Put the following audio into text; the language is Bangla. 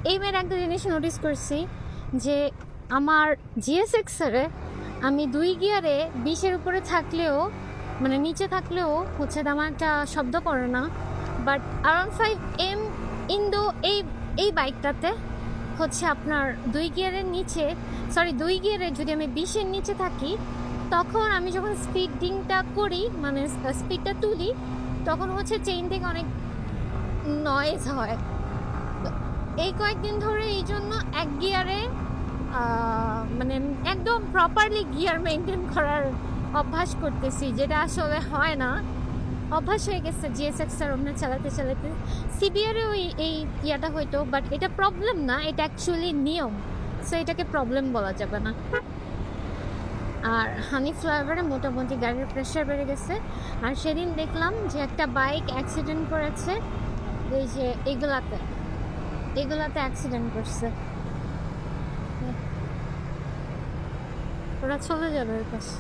এই মেয়ের একটা জিনিস নোটিস করছি যে আমার জিএসএক্সারে আমি 2 গিয়ারে 20-এর উপরে থাকলেও মানে নিচে থাকলেও হচ্ছে তেমন একটা শব্দ করে না, বাট R15M ইন্দো এই বাইকটাতে হচ্ছে আপনার 2 গিয়ারের নিচে 2 গিয়ারে যদি আমি 20-এর নিচে থাকি, তখন আমি যখন স্পিডিংটা করি মানে স্পিডটা তুলি, তখন হচ্ছে চেইন থেকে অনেক নয়েজ হয়। তো এই কয়েকদিন ধরে এই জন্য 1 গিয়ারে মানে একদম প্রপারলি গিয়ার মেনটেন করার অভ্যাস করতেছি, যেটা আসলে হয় না। অভ্যাস হয়ে গেছে জিএসএক্সআর ওখানে চালাতে চালাতে। সিবিআরে ওই এই ইয়াটা হয়তো, বাট এটা প্রবলেম না, এটা অ্যাকচুয়ালি নিয়ম, সো এটাকে প্রবলেম বলা যাবে না। আর হানি ফ্লাইওভারে মোটামুটি গাড়ির প্রেশার বেড়ে গেছে। আর সেদিন দেখলাম যে একটা বাইক অ্যাক্সিডেন্ট করেছে, এই যে এগুলাতে অ্যাক্সিডেন্ট করছে। ওরা চলে যাবে ওর কাছে।